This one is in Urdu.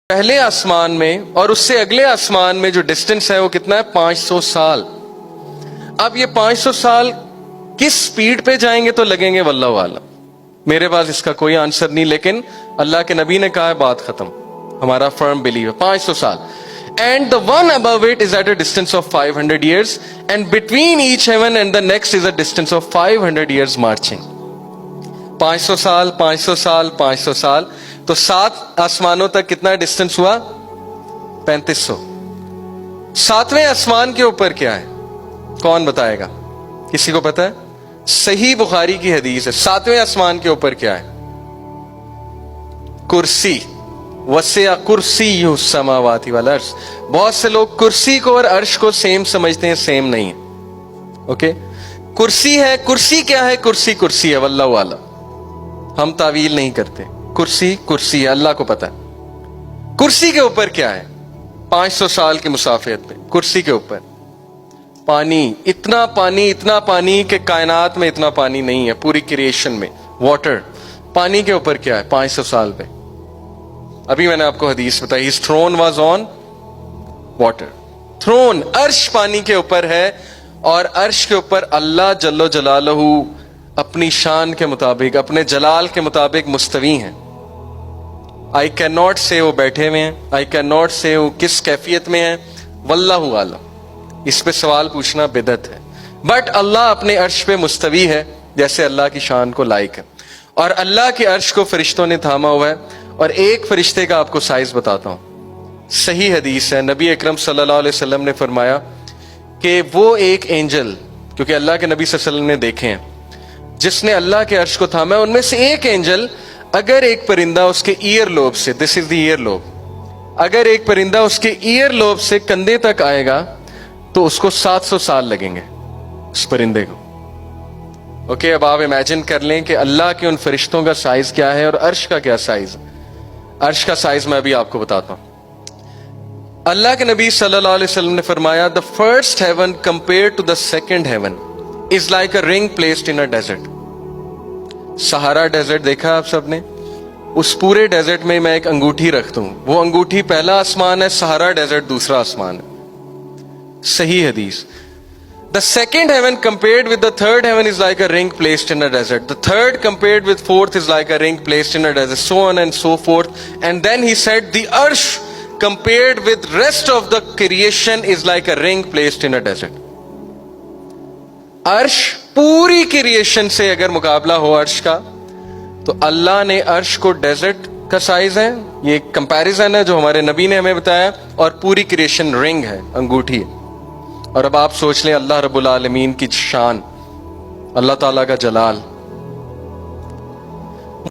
پہلے آسمان میں اور اس سے اگلے آسمان میں جو ڈسٹنس ہے وہ کتنا ہے؟ 500 سال. اب یہ 500 سال کس سپیڈ پہ جائیں گے تو لگیں گے واللہ عالم. میرے پاس اس کا کوئی آنسر نہیں، لیکن اللہ کے نبی نے کہا ہے بات ختم. ہمارا فرم بلیو ہے 500 سال. And the one above it is at a distance of 500 years, and between each heaven and the next is a distance of 500 years marching. 500 سال 500 سال 500 سال تو 7 آسمانوں تک کتنا ڈسٹنس ہوا؟ 3500. 7ویں آسمان کے اوپر کیا ہے؟ کون بتائے گا؟ کسی کو پتا ہے؟ صحیح بخاری کی حدیث ہے. 7ویں آسمان کے اوپر کیا ہے؟ کرسی. وسع کرسی السماوات والارض. بہت سے لوگ کرسی کو اور عرش کو سیم سمجھتے ہیں، سیم نہیں ہے. اوکے، کرسی ہے. کرسی کیا ہے؟ کرسی کرسی ہے، واللہ اعلم. ہم تعویل نہیں کرتے. کرسی کرسی ہے، اللہ کو پتا ہے. کرسی کے اوپر کیا ہے؟ 500 سال کی مسافت پہ کرسی کے اوپر پانی. اتنا پانی کہ کائنات میں اتنا پانی نہیں ہے پوری کریشن میں. واٹر. پانی کے اوپر کیا ہے 500 سال پہ؟ ابھی میں نے آپ کو حدیث بتائی. his throne was on water. throne عرش پانی کے اوپر ہے، اور عرش کے اوپر اللہ جل جلالہ اپنی شان کے مطابق، اپنے جلال کے مطابق مستوی ہیں. I cannot say وہ بیٹھے ہوئے ہیں. I cannot say وہ کس کیفیت میں ہیں، واللہ عالم. اس پہ سوال پوچھنا بدعت ہے. بٹ اللہ اپنے عرش پہ مستوی ہے جیسے اللہ کی شان کو لائق ہے. اور اللہ کے عرش کو فرشتوں نے تھاما ہوا ہے. اور ایک فرشتے کا آپ کو سائز بتاتا ہوں. صحیح حدیث ہے، نبی اکرم صلی اللہ علیہ وسلم نے فرمایا کہ وہ ایک اینجل، کیونکہ اللہ کے نبی صلی اللہ علیہ وسلم نے دیکھے ہیں، جس نے اللہ کے عرش کو تھاما ہے، ان میں سے ایک اینجل، اگر ایک پرندہ اس کے ایئر لوب سے، دس از دی ایئر لوب، اگر ایک پرندہ اس کے ایئر لوب سے کندھے تک آئے گا تو اس کو 700 سال لگیں گے اس پرندے کو. اوکے، اب آپ امیجن کر لیں کہ اللہ کے ان فرشتوں کا سائز کیا ہے اور عرش کا کیا سائز ہے. عرش کا سائز میں ابھی آپ کو بتاتا ہوں. اللہ کے نبی صلی اللہ علیہ وسلم نے فرمایا the first heaven compared to the second heaven is like a ring placed in a desert. سہارا ڈیزرٹ دیکھا آپ سب نے؟ اس پورے ڈیزرٹ میں ایک انگوٹھی رکھتا ہوں، وہ انگوٹھی پہلا آسمان ہے، سہارا ڈیزرٹ دوسرا آسمان ہے. صحیح حدیث. The second heaven compared with the third heaven is like a ring placed in a desert. The third compared with fourth is like a ring placed in a desert, so on and so forth. And then he said, the arsh compared with rest of the creation is like a ring placed in a desert. عرش پوری کریشن سے اگر مقابلہ ہو عرش کا، تو اللہ نے عرش کو ڈیزرٹ کا سائز ہے، یہ کمپیریزن ہے جو ہمارے نبی نے ہمیں بتایا، اور پوری کریشن رنگ ہے، انگوٹھی ہے. اور اب آپ سوچ لیں اللہ رب العالمین کی شان، اللہ تعالیٰ کا جلال.